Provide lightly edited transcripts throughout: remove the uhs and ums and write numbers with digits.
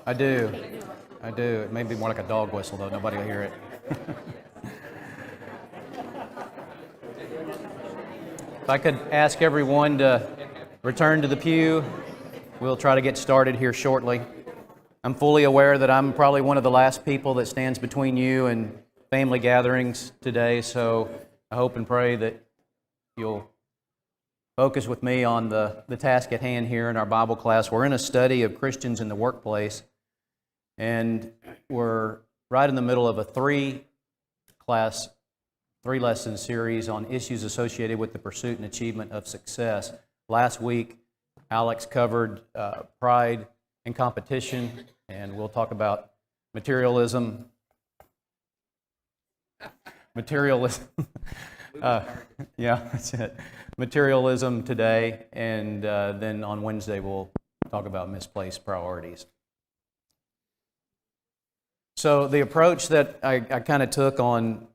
I do. I do. It may be more like a dog whistle, though. Nobody will hear it. If I could ask everyone to return to the pew, we'll try to get started here shortly. I'm fully aware that I'm probably one of the last people that stands between you and family gatherings today, so I hope and pray that you'll focus with me on the task at hand here in our Bible class. We're in a study of Christians in the workplace, and we're right in the middle of a three-lesson series on issues associated with the pursuit and achievement of success. Last week, Alex covered pride and competition, and we'll talk about materialism. Materialism. Yeah, that's it. Materialism today, and then on Wednesday we'll talk about misplaced priorities. So the approach that I kind of took on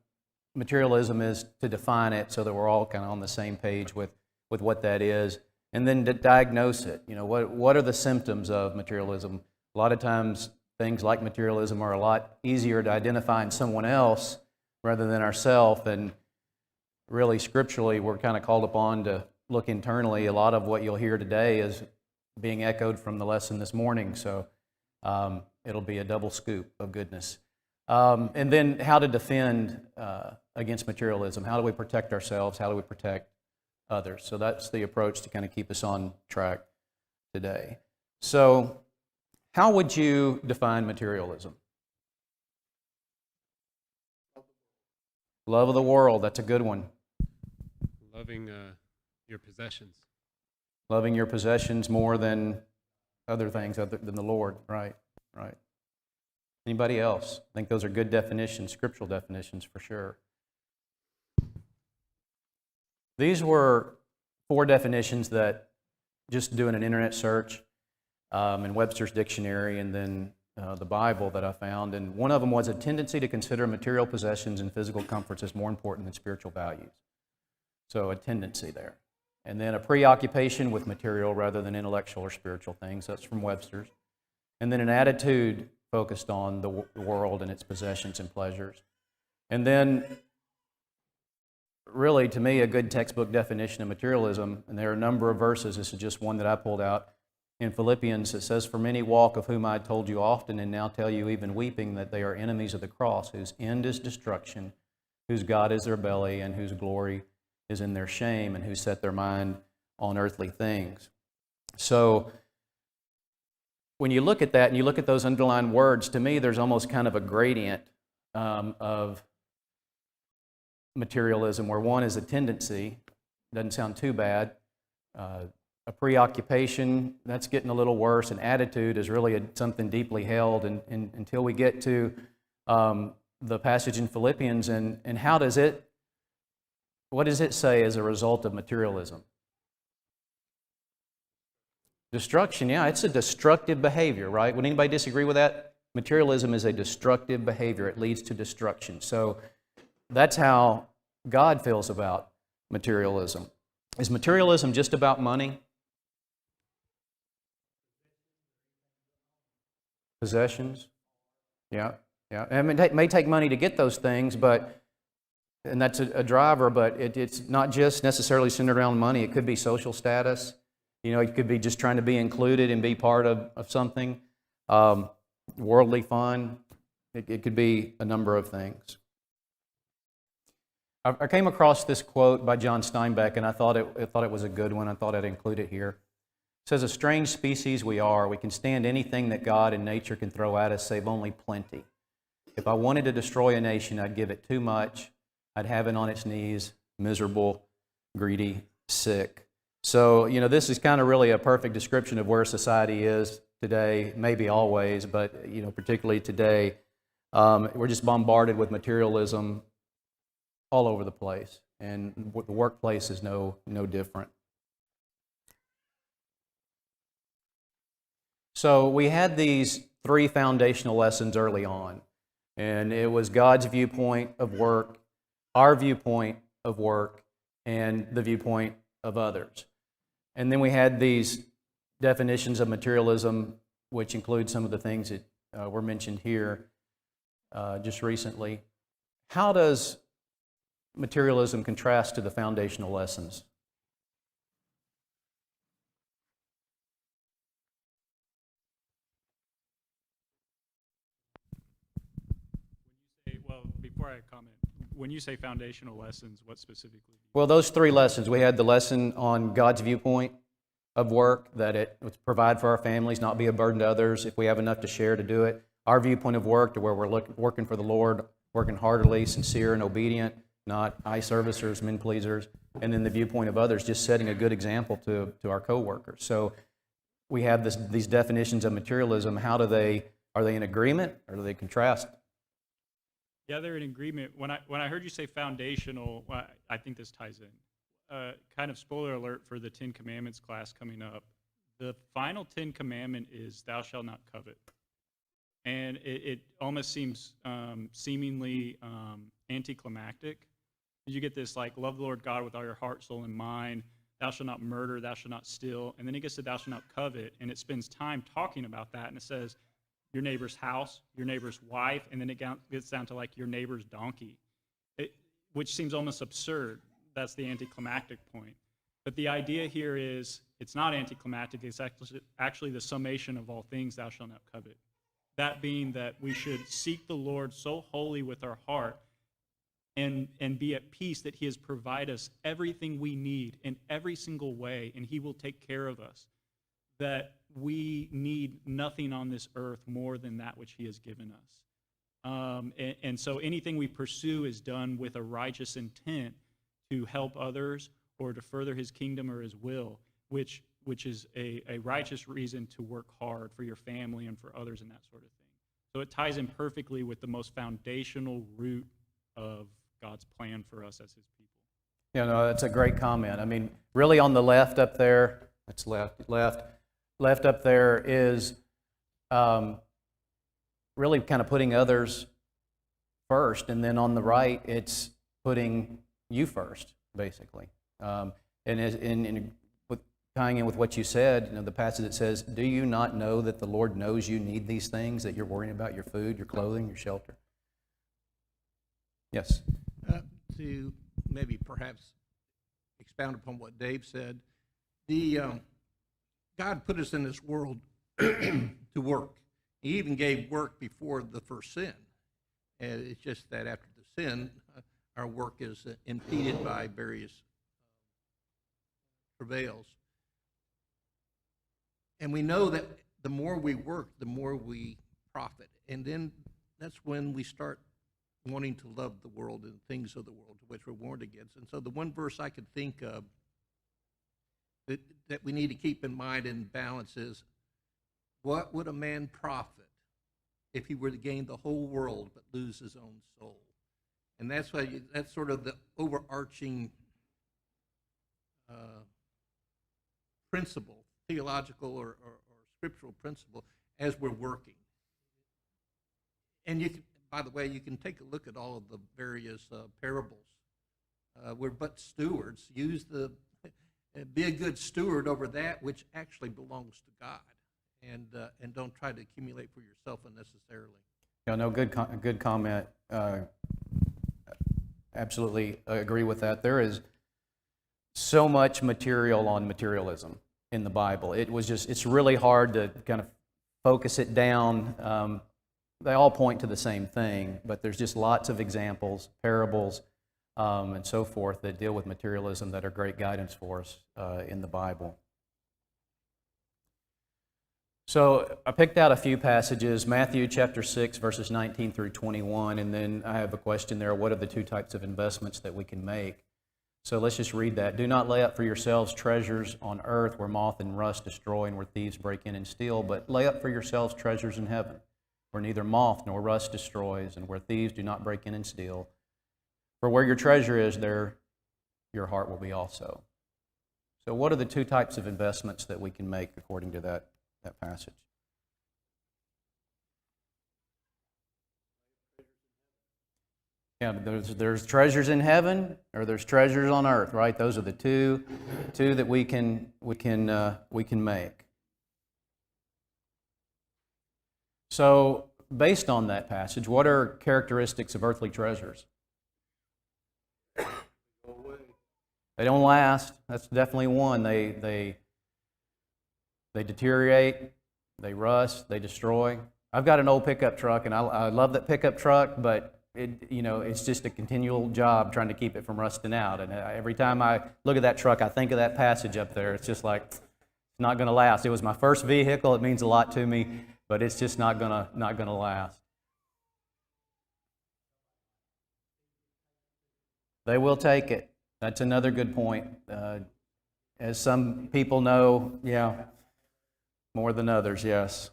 materialism is to define it so that we're all kind of on the same page with what that is, and then to diagnose it. You know, what are the symptoms of materialism? A lot of times things like materialism are a lot easier to identify in someone else rather than ourselves, and really scripturally we're kind of called upon to look internally. A lot of what you'll hear today is being echoed from the lesson this morning, so it'll be a double scoop of goodness. And then how to defend against materialism. How do we protect ourselves? How do we protect others? So that's the approach to kind of keep us on track today. So how would you define materialism? Love of the world, that's a good one. Loving your possessions. Loving your possessions more than other things other than the Lord, right. Anybody else? I think those are good definitions, scriptural definitions for sure. These were 4 definitions that, just doing an internet search in Webster's dictionary and then the Bible that I found, and one of them was a tendency to consider material possessions and physical comforts as more important than spiritual values. So a tendency there. And then a preoccupation with material rather than intellectual or spiritual things. That's from Webster's. And then an attitude focused on the world and its possessions and pleasures. And then, really, to me, a good textbook definition of materialism, and there are a number of verses, this is just one that I pulled out, in Philippians it says, "For many walk, of whom I told you often, and now tell you even weeping, that they are enemies of the cross, whose end is destruction, whose God is their belly, and whose glory is in their shame, and who set their mind on earthly things." So when you look at that and you look at those underlined words, to me there's almost kind of a gradient of materialism, where one is a tendency, doesn't sound too bad. A preoccupation, that's getting a little worse. An attitude is really something deeply held, and until we get to the passage in Philippians, and what does it say as a result of materialism? Destruction, yeah, it's a destructive behavior, right? Would anybody disagree with that? Materialism is a destructive behavior. It leads to destruction. So that's how God feels about materialism. Is materialism just about money? Possessions? Yeah. I mean, it may take money to get those things, and that's a driver, but it's not just necessarily centered around money. It could be social status. You know, it could be just trying to be included and be part of something. Worldly fun. It could be a number of things. I came across this quote by John Steinbeck, and I thought it was a good one. I thought I'd include it here. It says, "A strange species we are. We can stand anything that God and nature can throw at us, save only plenty. If I wanted to destroy a nation, I'd give it too much. I'd have it on its knees, miserable, greedy, sick." So, you know, this is kind of really a perfect description of where society is today, maybe always, but, you know, particularly today. We're just bombarded with materialism all over the place, and the workplace is no different. So we had these 3 foundational lessons early on, and it was God's viewpoint of work, our viewpoint of work, and the viewpoint of others. And then we had these definitions of materialism which includes some of the things that were mentioned here just recently. How does materialism contrast to the foundational lessons? Well, before I comment, when you say foundational lessons, what specifically? Well, those three lessons. We had the lesson on God's viewpoint of work, that it would provide for our families, not be a burden to others if we have enough to share to do it. Our viewpoint of work, to where we're working for the Lord, working heartily, sincere, and obedient, not eye servicers, men pleasers. And then the viewpoint of others, just setting a good example to our coworkers. So we have these definitions of materialism. Are they in agreement, or do they contrast? Yeah, they're in agreement. When I heard you say foundational, I think this ties in. Kind of spoiler alert for the Ten Commandments class coming up. The final 10 commandment is "Thou shalt not covet," and it almost seems seemingly anticlimactic. You get this like, love the Lord God with all your heart, soul, and mind. Thou shalt not murder. Thou shalt not steal. And then it gets to "Thou shalt not covet," and it spends time talking about that, and it says your neighbor's house, your neighbor's wife, and then it gets down to like your neighbor's donkey, which seems almost absurd. That's the anticlimactic point. But the idea here is it's not anticlimactic. It's actually the summation of all things, "Thou shalt not covet." That being that we should seek the Lord so wholly with our heart and be at peace that He has provided us everything we need in every single way, and He will take care of us. That we need nothing on this earth more than that which He has given us. And so anything we pursue is done with a righteous intent to help others or to further His kingdom or His will, which is a righteous reason to work hard for your family and for others and that sort of thing. So it ties in perfectly with the most foundational root of God's plan for us as His people. Yeah, no, that's a great comment. I mean, really on the left up there, that's left up there is really kind of putting others first, and then on the right, it's putting you first, basically. With tying in with what you said, the passage that says, "Do you not know that the Lord knows you need these things, that you're worrying about your food, your clothing, your shelter?" Yes? To maybe perhaps expound upon what Dave said, God put us in this world to work. He even gave work before the first sin. And it's just that after the sin, our work is impeded by various travails. And we know that the more we work, the more we profit. And then that's when we start wanting to love the world and things of the world to which we're warned against. And so the one verse I could think of that we need to keep in mind and balance is, what would a man profit if he were to gain the whole world but lose his own soul? And that's sort of the overarching principle, theological or scriptural principle, as we're working. And you can, by the way, you can take a look at all of the various parables. We're but stewards. Be a good steward over that which actually belongs to God, and don't try to accumulate for yourself unnecessarily. Yeah, no, good comment. Absolutely agree with that. There is so much material on materialism in the Bible. It's really hard to kind of focus it down. They all point to the same thing, but there's just lots of examples, parables, and so forth that deal with materialism that are great guidance for us in the Bible. So I picked out a few passages, Matthew chapter 6, verses 19 through 21, and then I have a question there, what are the two types of investments that we can make? So let's just read that. "Do not lay up for yourselves treasures on earth where moth and rust destroy and where thieves break in and steal, but lay up for yourselves treasures in heaven, where neither moth nor rust destroys and where thieves do not break in and steal. For where your treasure is, there your heart will be also." So what are the two types of investments that we can make according to that passage? Yeah, there's treasures in heaven, or there's treasures on earth, right? Those are the two that we can make. So, based on that passage, what are characteristics of earthly treasures? They don't last. That's definitely one. They deteriorate, they rust, they destroy. I've got an old pickup truck, and I love that pickup truck, but it's just a continual job trying to keep it from rusting out. And every time I look at that truck, I think of that passage up there. It's just like, it's not going to last. It was my first vehicle. It means a lot to me, but it's just not gonna last. They will take it. That's another good point. As some people know, yeah, more than others, yes.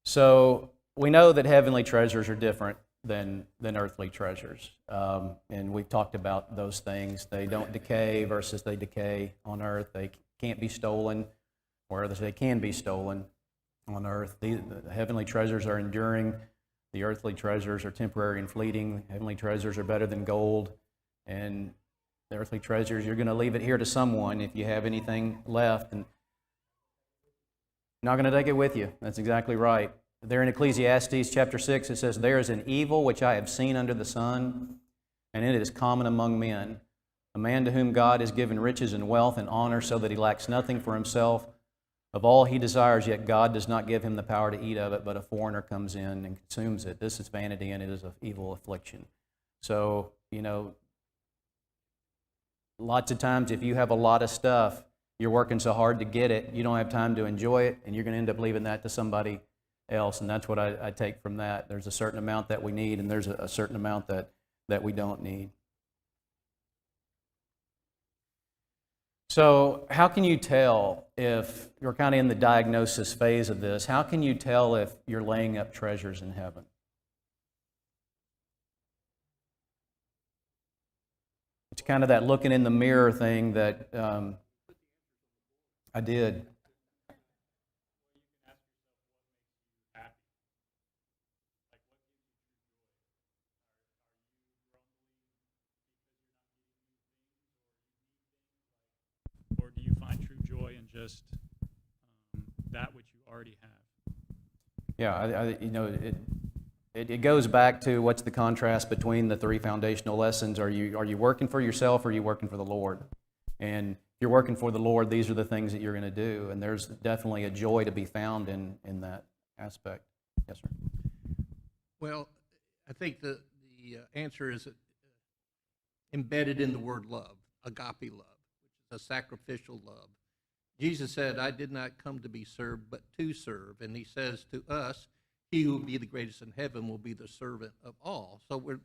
So we know that heavenly treasures are different than earthly treasures. And we've talked about those things. They don't decay versus they decay on earth. They can't be stolen, whereas they can be stolen on earth. The heavenly treasures are enduring. The earthly treasures are temporary and fleeting. Heavenly treasures are better than gold. And the earthly treasures, you're going to leave it here to someone if you have anything left. And not going to take it with you. That's exactly right. There in Ecclesiastes chapter 6, it says, "There is an evil which I have seen under the sun, and it is common among men. A man to whom God has given riches and wealth and honor so that he lacks nothing for himself. Of all he desires, yet God does not give him the power to eat of it, but a foreigner comes in and consumes it. This is vanity, and it is an evil affliction." So, lots of times if you have a lot of stuff, you're working so hard to get it, you don't have time to enjoy it, and you're going to end up leaving that to somebody else. And that's what I take from that. There's a certain amount that we need, and there's a certain amount that we don't need. So how can you tell if you're kind of in the diagnosis phase of this? How can you tell if you're laying up treasures in heaven? It's kind of that looking in the mirror thing that I did. Or do you find true joy in just that which you already have? Yeah, it goes back to what's the contrast between the three foundational lessons. Are you working for yourself, or are you working for the Lord? And if you're working for the Lord, these are the things that you're going to do. And there's definitely a joy to be found in that aspect. Yes, sir. Well, I think the answer is embedded in the word love, agape love, which is a sacrificial love. Jesus said, "I did not come to be served, but to serve." And he says to us, "He who will be the greatest in heaven will be the servant of all." So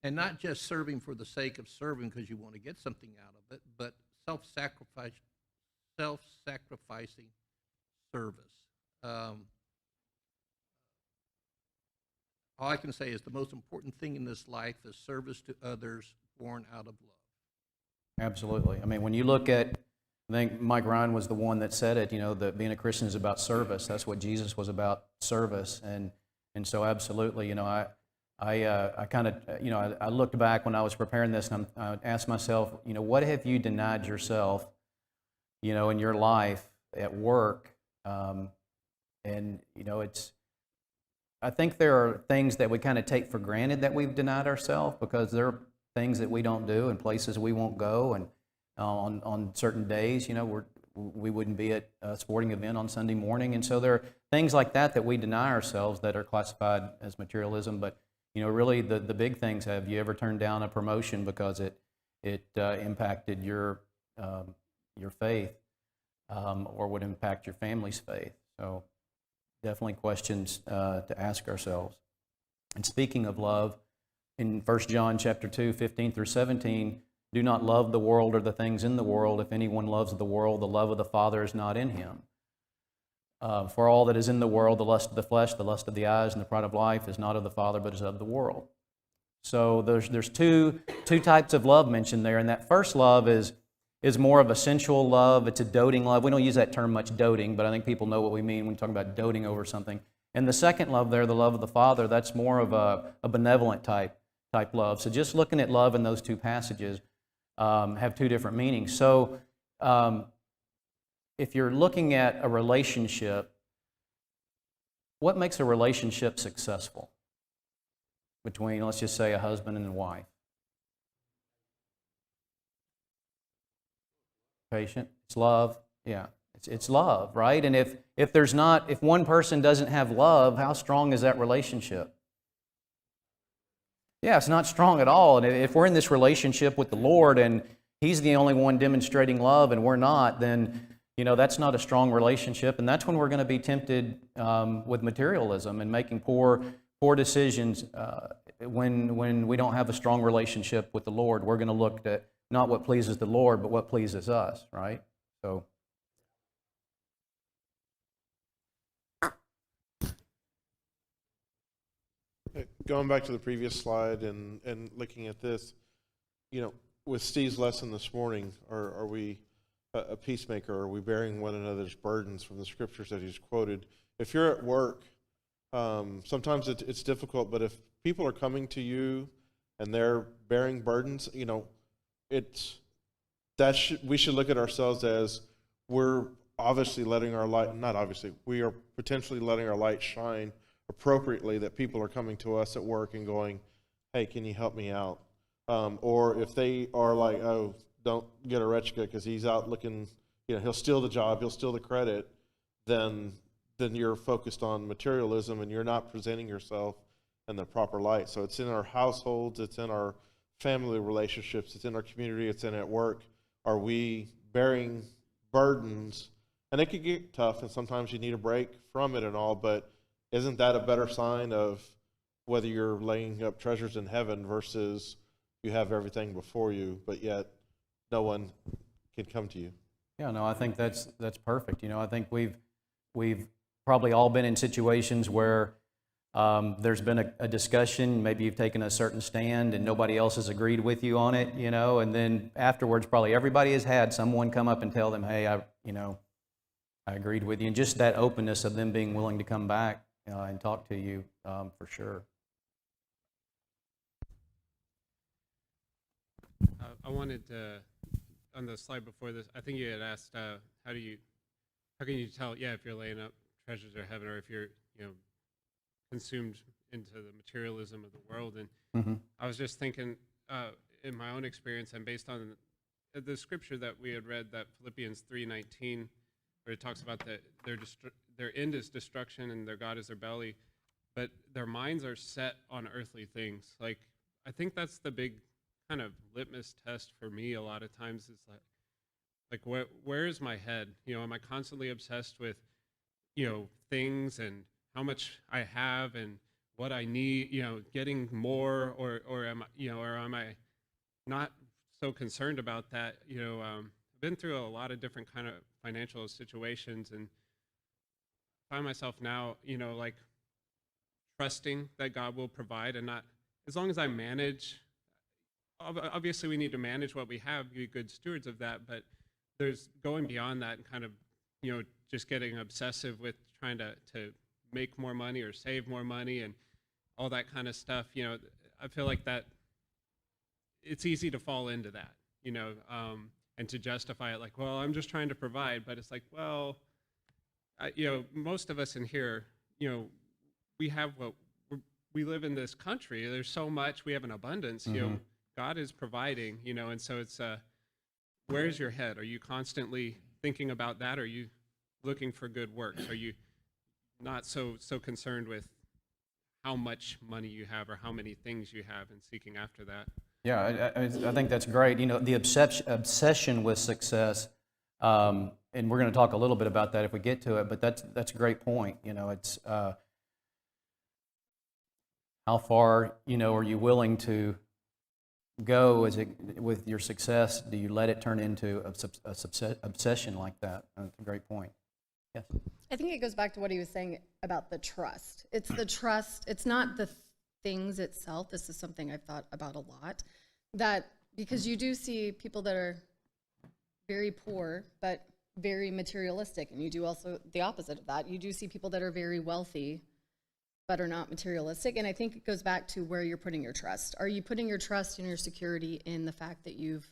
and not just serving for the sake of serving because you want to get something out of it, but self-sacrificing service. All I can say is the most important thing in this life is service to others born out of love. Absolutely. I mean, when you look at, I think Mike Ryan was the one that said it, that being a Christian is about service. That's what Jesus was about, service. And so absolutely, I kind of, I looked back when I was preparing this, and I asked myself, what have you denied yourself, in your life at work? I think there are things that we kind of take for granted that we've denied ourselves, because there are things that we don't do and places we won't go, and on certain days, we wouldn't be at a sporting event on Sunday morning. And so there are things like that we deny ourselves that are classified as materialism. But really the big things: have you ever turned down a promotion because it impacted your faith, or would impact your family's faith? So definitely questions to ask ourselves. And speaking of love, in 1 John chapter 2, 15 through 17, "Do not love the world or the things in the world. If anyone loves the world, the love of the Father is not in him. For all that is in the world, the lust of the flesh, the lust of the eyes, and the pride of life, is not of the Father, but is of the world." So there's two types of love mentioned there, and that first love is more of a sensual love. It's a doting love. We don't use that term much, doting, but I think people know what we mean when we talk about doting over something. And the second love there, the love of the Father, that's more of a benevolent type love. So just looking at love in those two passages have two different meanings. So if you're looking at a relationship, what makes a relationship successful between, let's just say, a husband and a wife? Patient. It's love. Yeah. It's love, right? And if one person doesn't have love, how strong is that relationship? Yeah, it's not strong at all. And if we're in this relationship with the Lord and He's the only one demonstrating love and we're not, then that's not a strong relationship. And that's when we're going to be tempted with materialism and making poor decisions. When we don't have a strong relationship with the Lord, we're going to look at not what pleases the Lord, but what pleases us, right? So. Going back to the previous slide and looking at this, with Steve's lesson this morning, are we a peacemaker? Are we bearing one another's burdens from the scriptures that he's quoted? If you're at work, sometimes it's difficult, but if people are coming to you and they're bearing burdens, we should look at ourselves as we're obviously letting our light, not obviously, we are potentially letting our light shine appropriately, that people are coming to us at work and going, hey, can you help me out? Or if they are like, oh, don't get a Rechka because he's out looking, he'll steal the job, he'll steal the credit, then you're focused on materialism and you're not presenting yourself in the proper light. So it's in our households, it's in our family relationships, it's in our community, it's in at work. Are we bearing burdens? And it can get tough, and sometimes you need a break from it and all, but isn't that a better sign of whether you're laying up treasures in heaven versus you have everything before you, but yet no one can come to you? Yeah, no, I think that's perfect. I think we've probably all been in situations where there's been a discussion, maybe you've taken a certain stand and nobody else has agreed with you on it, and then afterwards probably everybody has had someone come up and tell them, hey, I agreed with you, and just that openness of them being willing to come back and talk to you for sure. I wanted to, on the slide before this, I think you had asked, how can you tell, if you're laying up treasures of heaven or if you're, consumed into the materialism of the world. And I was just thinking, in my own experience and based on the scripture that we had read, that Philippians 3:19, where it talks about that their end is destruction and their God is their belly, but their minds are set on earthly things. Like, I think that's the big kind of litmus test for me a lot of times. Is like where is my head? Am I constantly obsessed with things and how much I have and what I need, getting more, or am I not so concerned about that? I've been through a lot of different kind of financial situations and find myself now, like trusting that God will provide, and not, as long as I manage. Obviously, we need to manage what we have, be good stewards of that, but there's going beyond that and kind of, just getting obsessive with trying to make more money or save more money and all that kind of stuff. I feel like that it's easy to fall into that, and to justify it like, well, I'm just trying to provide, but it's like, well, most of us in here, we have we live in this country. There's so much, we have an abundance, God is providing, and so it's, where's your head? Are you constantly thinking about that? Are you looking for good works? Are you not so concerned with how much money you have or how many things you have and seeking after that? Yeah, I think that's great. The obsession with success, and we're going to talk a little bit about that if we get to it, but that's a great point. It's how far, are you willing to go with your success? Do you let it turn into a obsession like that? That's a great point. Yes. I think it goes back to what he was saying about the trust. It's the trust. It's not the things itself. This is something I've thought about a lot. That because you do see people that are very poor but very materialistic, and you do also the opposite of that. You do see people that are very wealthy but are not materialistic. And I think it goes back to where you're putting your trust. Are you putting your trust and your security in the fact that you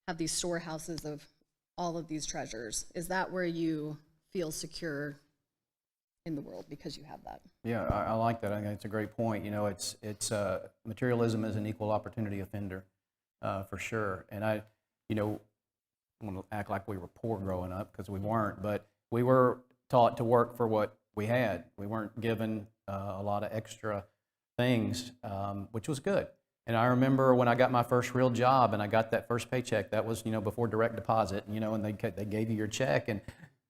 have these storehouses of all of these treasures? Is that where you feel secure in the world because you have that. Yeah, I like that. I think it's a great point. You know, it's materialism is an equal opportunity offender, for sure. And I want to act like we were poor growing up because we weren't, but we were taught to work for what we had. We weren't given a lot of extra things, which was good. And I remember when I got my first real job and I got that first paycheck, that was, before direct deposit, and they gave you your check. And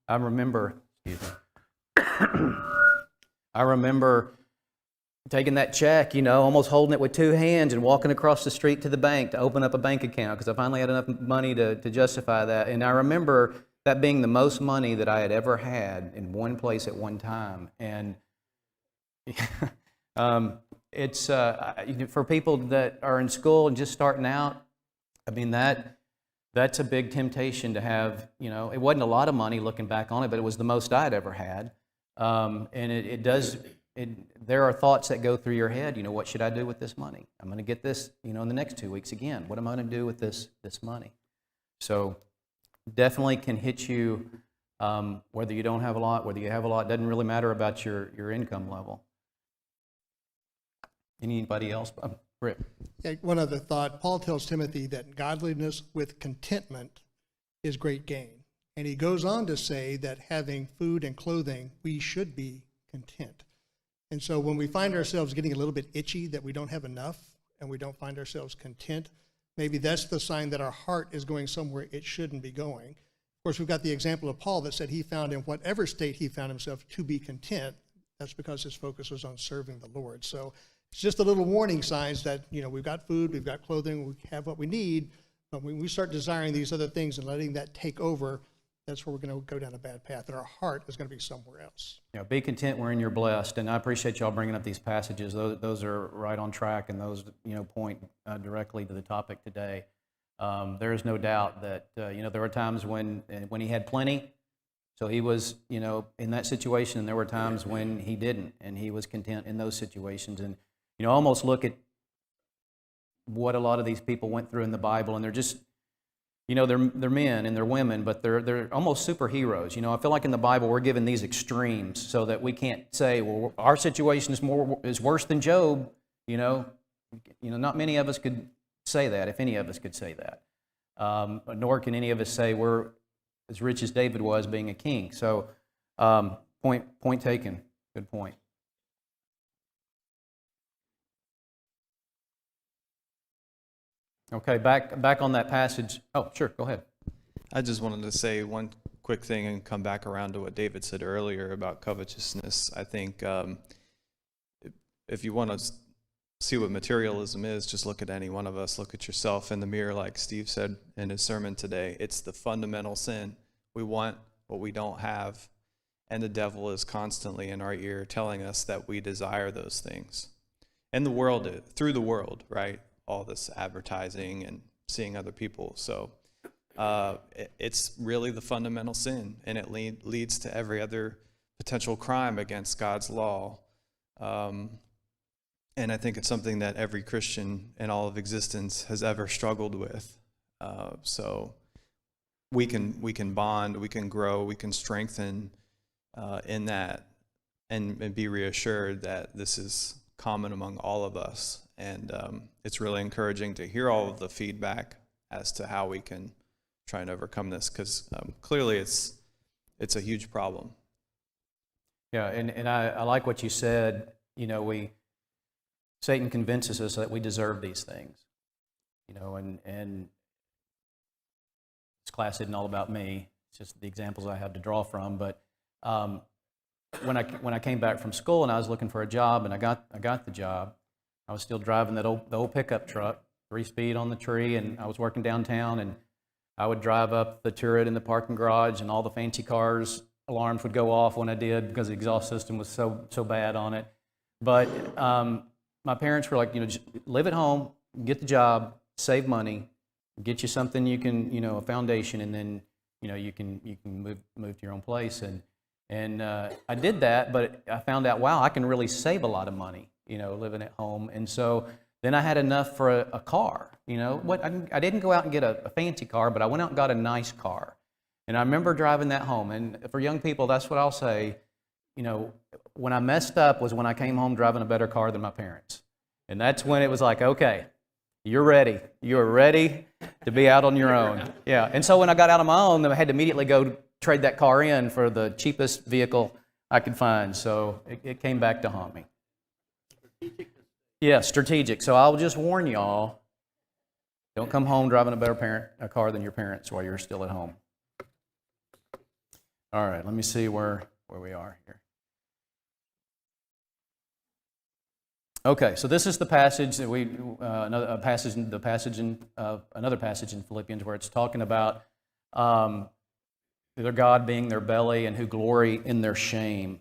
I remember, excuse me, I remember taking that check, almost holding it with two hands and walking across the street to the bank to open up a bank account because I finally had enough money to justify that. And I remember that being the most money that I had ever had in one place at one time. And it's for people that are in school and just starting out, I mean, that's a big temptation to have. It wasn't a lot of money looking back on it, but it was the most I'd ever had. And there are thoughts that go through your head. What should I do with this money? I'm going to get this, in the next 2 weeks again. What am I going to do with this money? So definitely can hit you, whether you don't have a lot, whether you have a lot. Doesn't really matter about your income level. Anybody else? Rick. Yeah, one other thought. Paul tells Timothy that godliness with contentment is great gain. And he goes on to say that having food and clothing, we should be content. And so when we find ourselves getting a little bit itchy that we don't have enough and we don't find ourselves content, maybe that's the sign that our heart is going somewhere it shouldn't be going. Of course, we've got the example of Paul that said he found in whatever state he found himself to be content. That's because his focus was on serving the Lord. So it's just a little warning signs that, we've got food, we've got clothing, we have what we need, but when we start desiring these other things and letting that take over, that's where we're going to go down a bad path, and our heart is going to be somewhere else. Be content wherein you're blessed, and I appreciate y'all bringing up these passages. Those are right on track, and those point directly to the topic today. There is no doubt that there were times when he had plenty, so he was in that situation, and there were times when he didn't, and he was content in those situations. And almost look at what a lot of these people went through in the Bible, and they're just they're men and they're women, but they're almost superheroes. I feel like in the Bible we're given these extremes so that we can't say, well, our situation is worse than Job. Not many of us could say that, if any of us could say that. Nor can any of us say we're as rich as David was being a king. So, point taken. Good point. Okay, back on that passage. Oh, sure, go ahead. I just wanted to say one quick thing and come back around to what David said earlier about covetousness. I think if you want to see what materialism is, just look at any one of us. Look at yourself in the mirror, like Steve said in his sermon today. It's the fundamental sin. We want what we don't have, and the devil is constantly in our ear telling us that we desire those things. And the world, through the world, right? All this advertising and seeing other people. So it's really the fundamental sin, and it leads to every other potential crime against God's law. And I think it's something that every Christian in all of existence has ever struggled with. So we can bond, we can grow, we can strengthen in that, and be reassured that this is common among all of us. And it's really encouraging to hear all of the feedback as to how we can try and overcome this, because clearly it's a huge problem. Yeah, and I like what you said. Satan convinces us that we deserve these things, and this class isn't all about me. It's just the examples I had to draw from. But when I came back from school and I was looking for a job, and I got the job, I was still driving the old pickup truck, 3-speed on the tree, and I was working downtown, and I would drive up the turret in the parking garage, and all the fancy cars alarms would go off when I did because the exhaust system was so bad on it. But my parents were like, just live at home, get the job, save money, get you something you can, a foundation, and then you can move to your own place. And I did that, but I found out, wow, I can really save a lot of money, living at home. And so then I had enough for a car. I didn't go out and get a fancy car, but I went out and got a nice car. And I remember driving that home. And for young people, that's what I'll say. you know, when I messed up was when I came home driving a better car than my parents. And that's when it was like, okay, you're ready. You're ready to be out on your own. Yeah. And so when I got out on my own, I had to immediately go trade that car in for the cheapest vehicle I could find. So it came back to haunt me. Yeah, strategic. So I'll just warn y'all, don't come home driving a car than your parents while you're still at home. All right, let me see where we are here. Okay, so this is the passage that another passage in Philippians where it's talking about their God being their belly and who glory in their shame.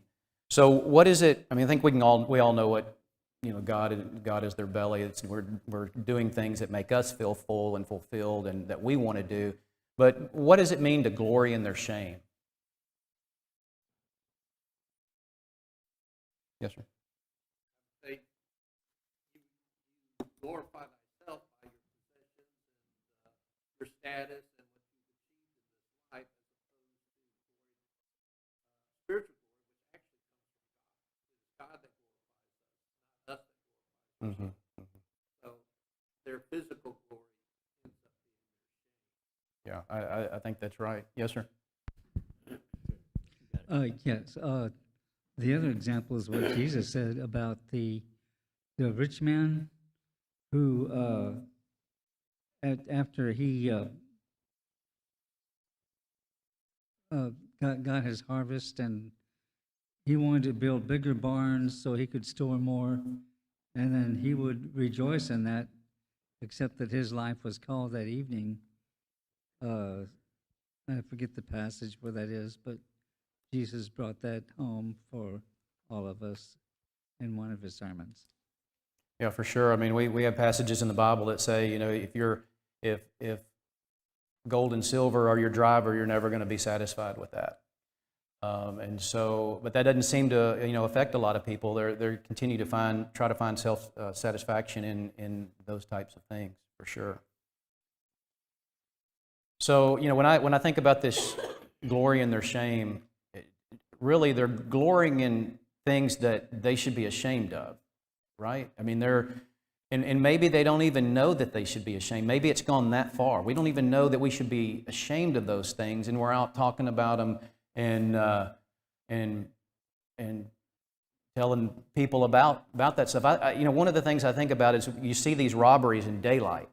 So what is it? I mean, I think we all know what, you know, God is their belly. We're doing things that make us feel full and fulfilled and that we want to do. But what does it mean to glory in their shame? Yes, sir. Say, you glorify thyself by your possessions and your status and what you've achieved in this life, as opposed to spiritual glory, which actually comes from God. It is God that glorifies us, not us that glorifies us. Mm-hmm. So their physical glory ends up being Yeah, I think that's right. Yes, sir. Yes. The other example is what Jesus said about the rich man who, after he got his harvest and he wanted to build bigger barns so he could store more, and then he would rejoice in that, except that his life was called that evening. I forget the passage where that is, but Jesus brought that home for all of us in one of his sermons. Yeah, for sure. I mean, we have passages in the Bible that say, you know, if gold and silver are your driver, you're never going to be satisfied with that. And so, but that doesn't seem to, you know, affect a lot of people. They continue to try to find self satisfaction in those types of things, for sure. So, you know, when I think about this glory in their shame, really they're glorying in things that they should be ashamed of, right? I mean, and maybe they don't even know that they should be ashamed. Maybe it's gone that far. We don't even know that we should be ashamed of those things, and we're out talking about them and telling people about that stuff. You know, one of the things I think about is you see these robberies in daylight,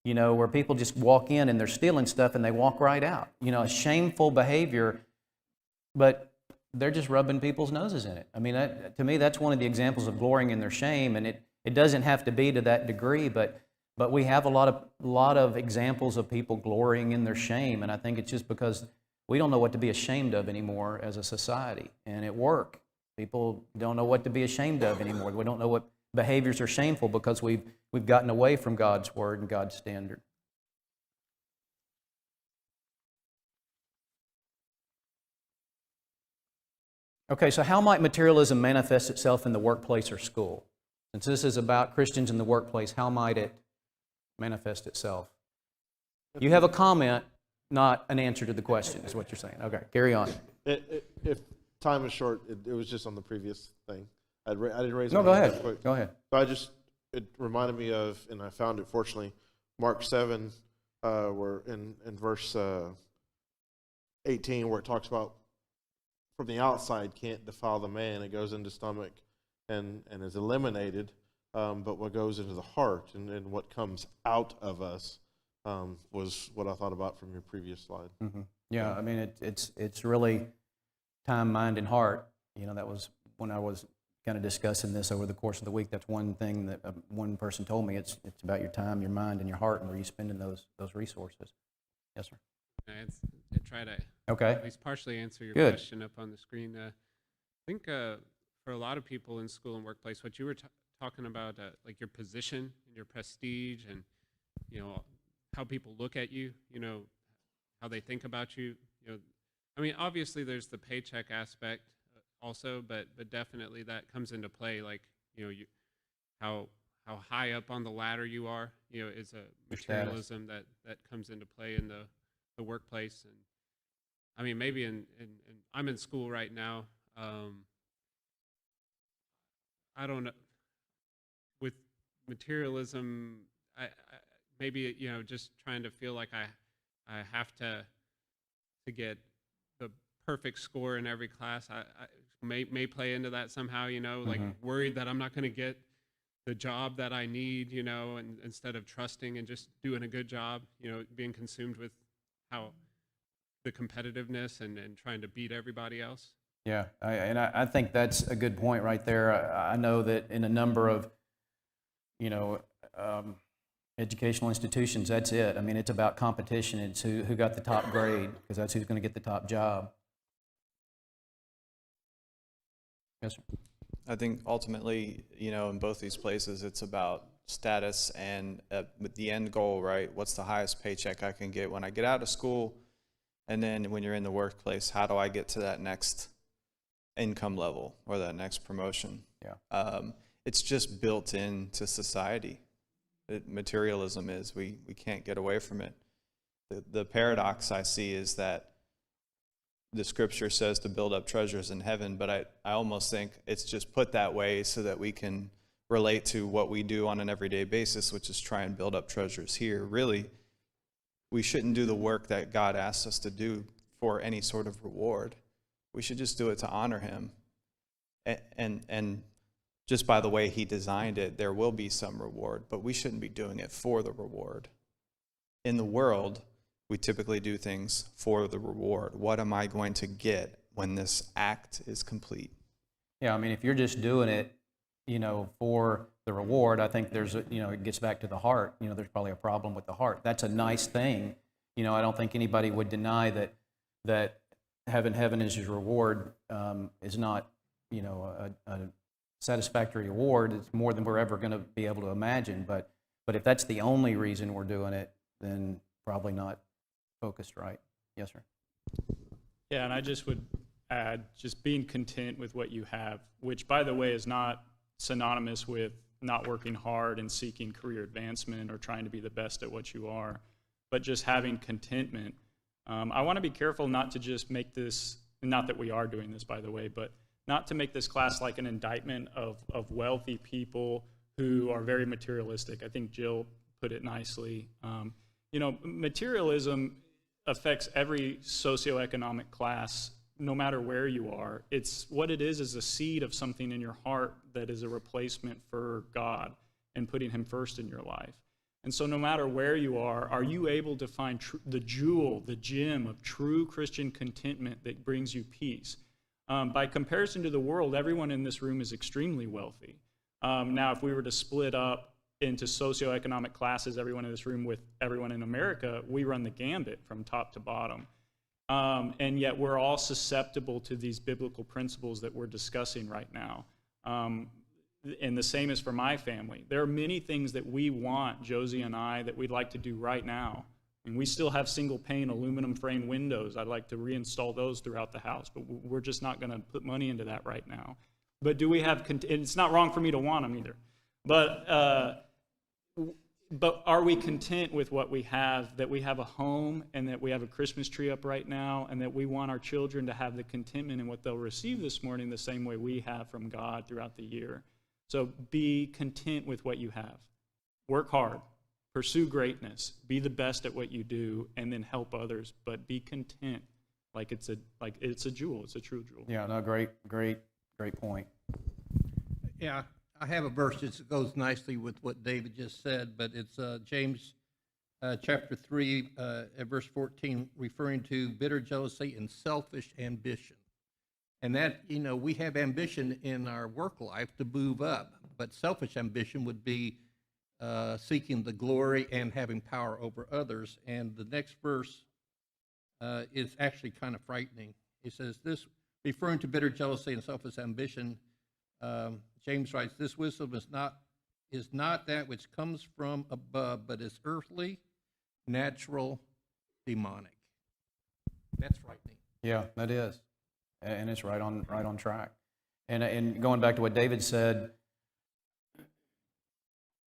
you know, where people just walk in and they're stealing stuff and they walk right out. You know, a shameful behavior, but they're just rubbing people's noses in it. I mean, to me, that's one of the examples of glorying in their shame, and it doesn't have to be to that degree, but we have a lot of examples of people glorying in their shame, and I think it's just because we don't know what to be ashamed of anymore as a society. And at work, people don't know what to be ashamed of anymore. We don't know what behaviors are shameful because we've gotten away from God's word and God's standard. Okay, so how might materialism manifest itself in the workplace or school? Since this is about Christians in the workplace, how might it manifest itself? You have a comment, not an answer to the question, is what you're saying. Okay, carry on. If time is short, it was just on the previous thing. I didn't raise No, my go hand ahead. that quick. Go ahead. So it reminded me of, and I found it fortunately, Mark 7, where in verse 18, where it talks about from the outside can't defile the man. It goes into stomach and is eliminated, but what goes into the heart and what comes out of us was what I thought about from your previous slide. Mm-hmm. Yeah, I mean, it's really time, mind, and heart. You know, that was when I was kind of discussing this over the course of the week. That's one thing that one person told me. It's about your time, your mind, and your heart, and where you spending those resources. Yes, sir. I try to Okay. at least partially answer your Good. question up on the screen. I think for a lot of people in school and workplace, what you were talking about, like your position and your prestige, and you know how people look at you, you know how they think about you. You know, I mean, obviously there's the paycheck aspect also, but definitely that comes into play. Like you know, how high up on the ladder you are. You know, is a materialism that comes into play in the workplace. And I mean, maybe in I'm in school right now, I don't know, with materialism, maybe, just trying to feel like I have to get the perfect score in every class. I may play into that somehow, like worried that I'm not going to get the job that I need, and instead of trusting and just doing a good job, being consumed with how the competitiveness and trying to beat everybody else. Yeah, I think that's a good point right there. I know that in a number of, educational institutions, that's it. I mean, it's about competition. It's who got the top grade, because that's who's going to get the top job. Yes, sir. I think ultimately, in both these places, it's about status and with the end goal, right? What's the highest paycheck I can get when I get out of school? And then when you're in the workplace, how do I get to that next income level or that next promotion? Yeah. It's just built into society. Materialism is. We can't get away from it. The paradox I see is that the scripture says to build up treasures in heaven, but I almost think it's just put that way so that we can relate to what we do on an everyday basis, which is try and build up treasures here. Really, we shouldn't do the work that God asks us to do for any sort of reward. We should just do it to honor him. And just by the way he designed it, there will be some reward, but we shouldn't be doing it for the reward. In the world, we typically do things for the reward. What am I going to get when this act is complete? Yeah, I mean, if you're just doing it, for the reward, I think there's it gets back to the heart. There's probably a problem with the heart. That's a nice thing. I don't think anybody would deny that having heaven as your reward is not, a satisfactory award. It's more than we're ever going to be able to imagine. But if that's the only reason we're doing it, then probably not focused right. Yes, sir. Yeah, and I just would add just being content with what you have, which, by the way, is not synonymous with not working hard and seeking career advancement or trying to be the best at what you are, but just having contentment. I want to be careful not to just make this, not that we are doing this, by the way, but not to make this class like an indictment of wealthy people who are very materialistic. I think Jill put it nicely. Materialism affects every socioeconomic class, no matter where you are. It's what it is a seed of something in your heart that is a replacement for God and putting him first in your life. And so no matter where you are you able to find the jewel, the gem of true Christian contentment that brings you peace? By comparison to the world, everyone in this room is extremely wealthy. Now, if we were to split up into socioeconomic classes, everyone in this room with everyone in America, we run the gambit from top to bottom. And yet we're all susceptible to these biblical principles that we're discussing right now. And the same is for my family. There are many things that we want, Josie and I, that we'd like to do right now. And we still have single pane aluminum frame windows. I'd like to reinstall those throughout the house, but we're just not going to put money into that right now. But do we have, and it's not wrong for me to want them either. But are we content with what we have, that we have a home and that we have a Christmas tree up right now and that we want our children to have the contentment in what they'll receive this morning the same way we have from God throughout the year? So be content with what you have. Work hard. Pursue greatness. Be the best at what you do and then help others, but be content like it's a jewel. It's a true jewel. Yeah, no, great point. Yeah, I have a verse that goes nicely with what David just said, but it's James chapter 3, at verse 14, referring to bitter jealousy and selfish ambition. And that, we have ambition in our work life to move up, but selfish ambition would be seeking the glory and having power over others. And the next verse is actually kind of frightening. It says this, referring to bitter jealousy and selfish ambition, James writes, this wisdom is not that which comes from above, but is earthly, natural, demonic. That's frightening. Yeah, that is, and it's right on track. And going back to what David said,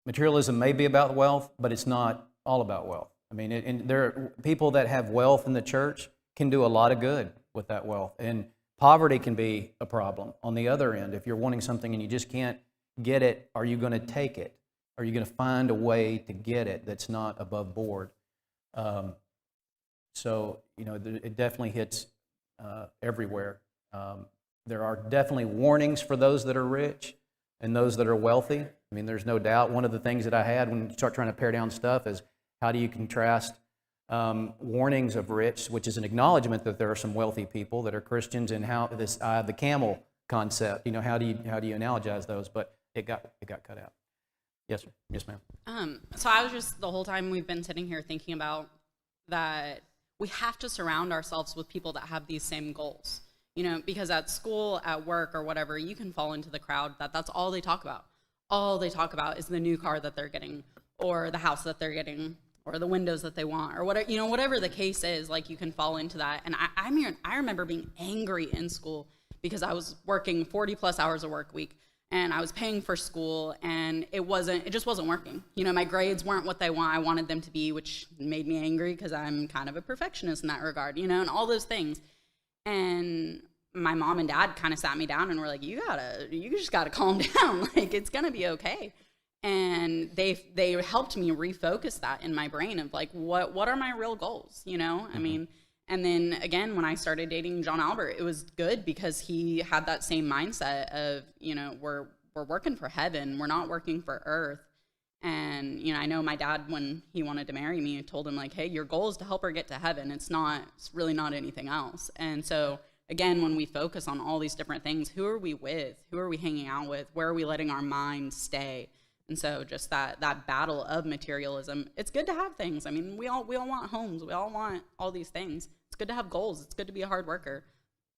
materialism may be about wealth, but it's not all about wealth. I mean, and there are people that have wealth in the church can do a lot of good with that wealth, and poverty can be a problem on the other end. If you're wanting something and you just can't get it, are you going to take it? Are you going to find a way to get it that's not above board? So, it definitely hits everywhere. There are definitely warnings for those that are rich and those that are wealthy. I mean, there's no doubt. One of the things that I had when you start trying to pare down stuff is how do you contrast warnings of rich, which is an acknowledgement that there are some wealthy people that are Christians, and how this the camel concept. How do you analogize those? But it got cut out. Yes, sir. Yes, ma'am. So I was just, the whole time we've been sitting here thinking about that we have to surround ourselves with people that have these same goals. Because at school, at work, or whatever, you can fall into the crowd that's all they talk about. All they talk about is the new car that they're getting, or the house that they're getting, or the windows that they want, or whatever, whatever the case is, like, you can fall into that. And I remember being angry in school because I was working 40 plus hours a work week, and I was paying for school, and it just wasn't working. My grades weren't what I wanted them to be, which made me angry because I'm kind of a perfectionist in that regard, and all those things. And my mom and dad kind of sat me down and were like, you just gotta calm down. Like, it's gonna be okay. And they helped me refocus that in my brain of like, what are my real goals? I mean, and then again, when I started dating John Albert, it was good because he had that same mindset of, we're working for heaven. We're not working for earth. And, I know my dad, when he wanted to marry me, told him like, hey, your goal is to help her get to heaven. It's really not anything else. And so again, when we focus on all these different things, who are we with? Who are we hanging out with? Where are we letting our minds stay? And so just that battle of materialism, it's good to have things. I mean, we all want homes. We all want all these things. It's good to have goals. It's good to be a hard worker,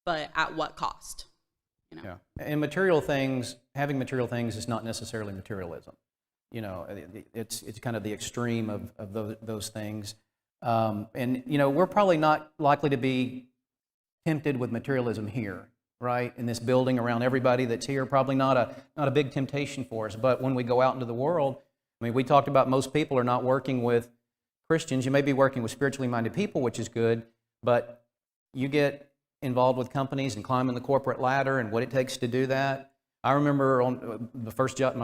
but at what cost? Yeah. And having material things is not necessarily materialism. It's kind of the extreme of those things. And we're probably not likely to be tempted with materialism here, right? In this building, around everybody that's here, probably not a big temptation for us. But when we go out into the world, I mean, we talked about most people are not working with Christians. You may be working with spiritually minded people, which is good, but you get involved with companies and climbing the corporate ladder and what it takes to do that. I remember on my first job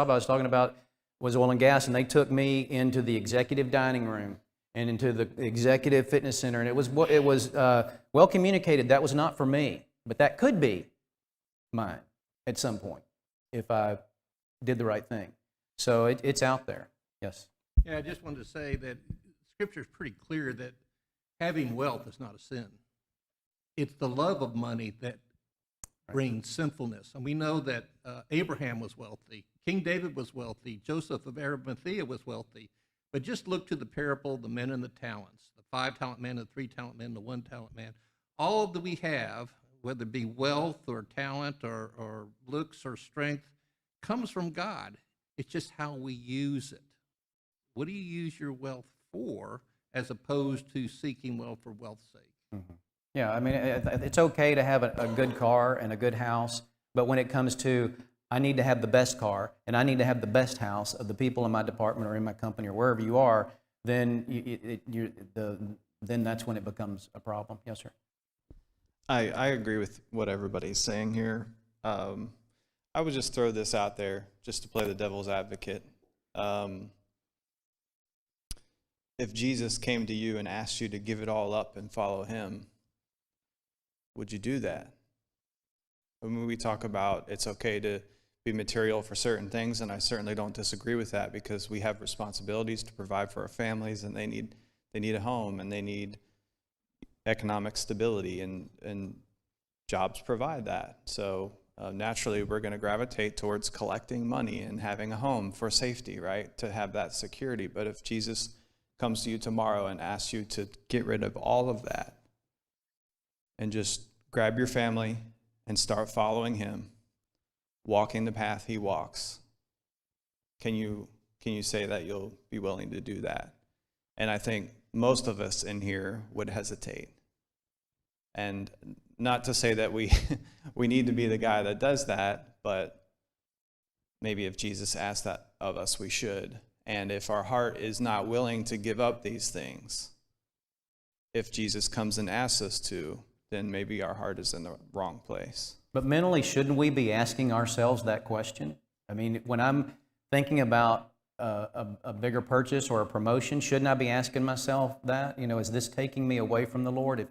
I was talking about was oil and gas, and they took me into the executive dining room and into the executive fitness center, and it was well communicated that was not for me, but that could be mine at some point if I did the right thing. So it's out there. Yes. Yeah, I just wanted to say that Scripture is pretty clear that having wealth is not a sin. It's the love of money that brings sinfulness. And we know that Abraham was wealthy, King David was wealthy, Joseph of Arimathea was wealthy. But just look to the parable, the men and the talents, the 5-talent man, the 3-talent man, the 1-talent man. All that we have, whether it be wealth or talent or looks or strength, comes from God. It's just how we use it. What do you use your wealth for, as opposed to seeking wealth for wealth's sake? Mm-hmm. Yeah, I mean, it's okay to have a good car and a good house, but when it comes to, I need to have the best car and I need to have the best house of the people in my department or in my company or wherever you are, then then that's when it becomes a problem. Yes, sir. I agree with what everybody's saying here. I would just throw this out there just to play the devil's advocate. If Jesus came to you and asked you to give it all up and follow him, would you do that? When we talk about it's okay to be material for certain things, and I certainly don't disagree with that, because we have responsibilities to provide for our families, and they need a home, and they need economic stability, and jobs provide that. So naturally, we're going to gravitate towards collecting money and having a home for safety, right, to have that security. But if Jesus comes to you tomorrow and asks you to get rid of all of that and just grab your family and start following him, walking the path he walks, can you say that you'll be willing to do that? And I think most of us in here would hesitate. And not to say that we need to be the guy that does that, but maybe if Jesus asked that of us, we should. And if our heart is not willing to give up these things, if Jesus comes and asks us to, then maybe our heart is in the wrong place. But mentally, shouldn't we be asking ourselves that question? I mean, when I'm thinking about a bigger purchase or a promotion, shouldn't I be asking myself that? You know, is this taking me away from the Lord,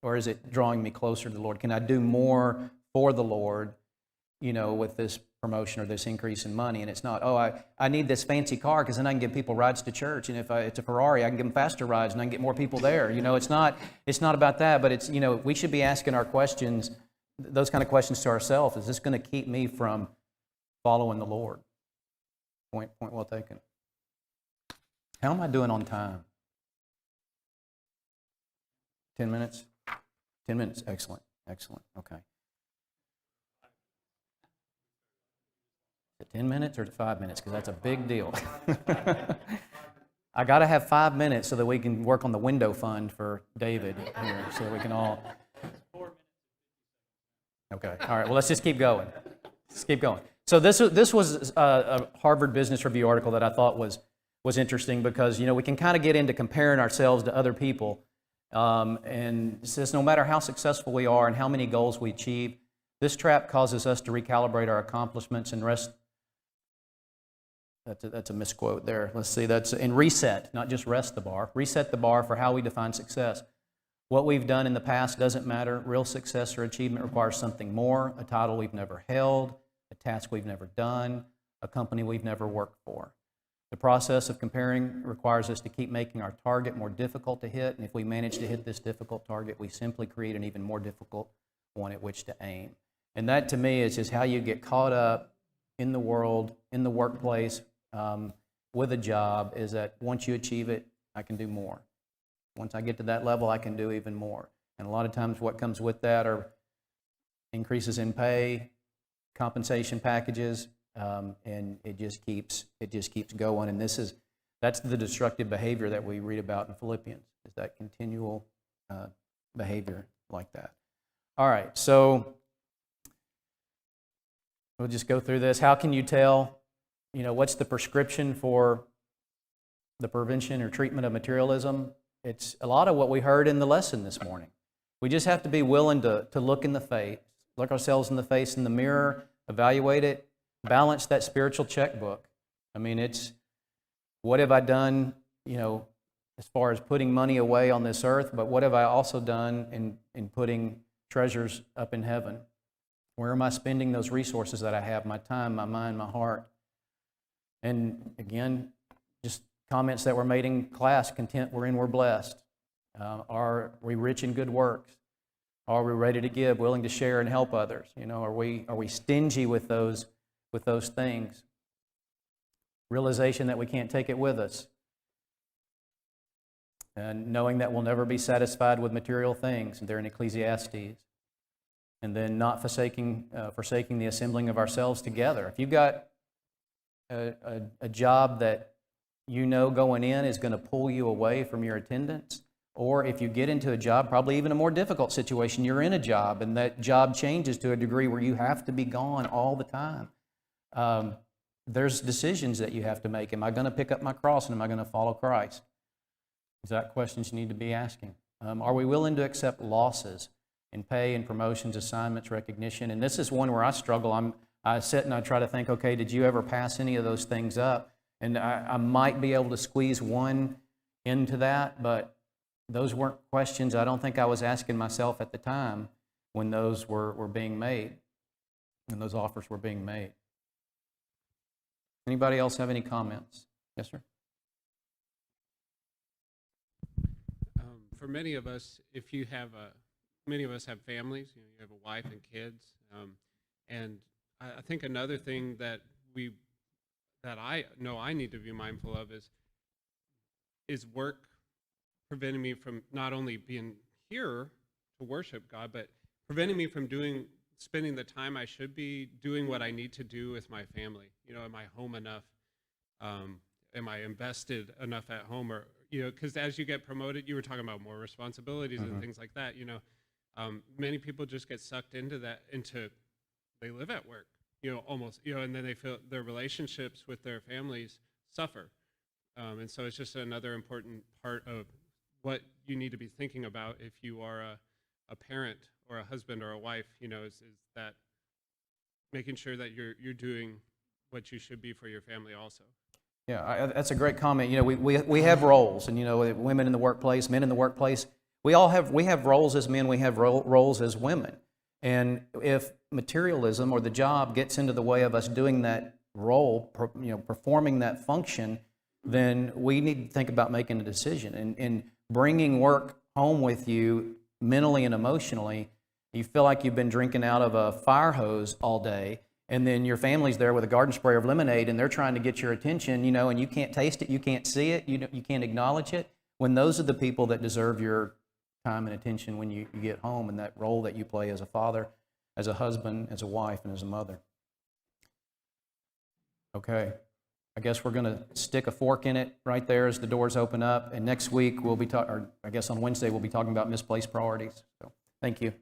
or is it drawing me closer to the Lord? Can I do more for the Lord, you know, with this promotion or this increase in money? And it's not, oh, I need this fancy car because then I can give people rides to church. And if it's a Ferrari, I can give them faster rides and I can get more people there. You know, it's not about that, but it's, you know, we should be asking our questions, those kind of questions to ourselves. Is this going to keep me from following the Lord? Point well taken. How am I doing on time? 10 minutes? 10 minutes. Excellent. Okay. 10 minutes or 5 minutes? Because that's a big deal. I got to have 5 minutes so that we can work on the window fund for David here, so that we can all. Okay. All right. Well, let's just keep going. So this was a Harvard Business Review article that I thought was interesting because, you know, we can kind of get into comparing ourselves to other people, and it says no matter how successful we are and how many goals we achieve, this trap causes us to recalibrate our accomplishments and rest. That's a misquote there. Let's see. And reset, not just rest the bar. Reset the bar for how we define success. What we've done in the past doesn't matter. Real success or achievement requires something more: a title we've never held, a task we've never done, a company we've never worked for. The process of comparing requires us to keep making our target more difficult to hit, and if we manage to hit this difficult target, we simply create an even more difficult one at which to aim. And that, to me, is just how you get caught up in the world, in the workplace, with a job, is that once you achieve it, I can do more. Once I get to that level, I can do even more. And a lot of times what comes with that are increases in pay, compensation packages, and it just keeps going. And that's the destructive behavior that we read about in Philippians, is that continual behavior like that. All right, so we'll just go through this. How can you tell, you know, what's the prescription for the prevention or treatment of materialism? It's a lot of what we heard in the lesson this morning. We just have to be willing to look ourselves in the face in the mirror, evaluate it, balance that spiritual checkbook. I mean, it's, what have I done, you know, as far as putting money away on this earth, but what have I also done in putting treasures up in heaven? Where am I spending those resources that I have, my time, my mind, my heart? And again, just comments that were made in class: content we're in, we're blessed. Are we rich in good works? Are we ready to give, willing to share and help others? You know, are we stingy with those things? Realization that we can't take it with us. And knowing that we'll never be satisfied with material things. They're in Ecclesiastes. And then not forsaking the assembling of ourselves together. If you've got a job that you know going in is going to pull you away from your attendance, or if you get into a job, probably even a more difficult situation, you're in a job and that job changes to a degree where you have to be gone all the time. There's decisions that you have to make. Am I going to pick up my cross and am I going to follow Christ? These are questions you need to be asking. Are we willing to accept losses in pay and promotions, assignments, recognition? And this is one where I struggle. I sit and I try to think, okay, did you ever pass any of those things up? And I might be able to squeeze one into that, but those weren't questions I don't think I was asking myself at the time when those were being made, when those offers were being made. Anybody else have any comments? Yes, sir? For many of us, many of us have families. You know, you have a wife and kids, and I think another thing that I know I need to be mindful of is work preventing me from not only being here to worship God, but preventing me from spending the time I should be doing what I need to do with my family. You know, am I home enough? Am I invested enough at home? Or, you know, because as you get promoted, you were talking about more responsibilities and things like that. You know, many people just get sucked into they live at work. You know, almost, you know, and then they feel their relationships with their families suffer. And so it's just another important part of what you need to be thinking about if you are a parent or a husband or a wife, you know, is that making sure that you're doing what you should be for your family also. Yeah, that's a great comment. You know, we have roles, and you know, women in the workplace, men in the workplace. We have roles as men. We have roles as women. And if materialism or the job gets into the way of us doing that role, performing that function, then we need to think about making a decision and bringing work home with you mentally and emotionally. You feel like you've been drinking out of a fire hose all day, and then your family's there with a garden sprayer of lemonade, and they're trying to get your attention, you know, and you can't taste it, you can't see it, you can't acknowledge it. When those are the people that deserve your time and attention when you get home, and that role that you play as a father, as a husband, as a wife, and as a mother. Okay, I guess we're going to stick a fork in it right there as the doors open up, and next week we'll be or I guess on Wednesday we'll be talking about misplaced priorities. So, thank you.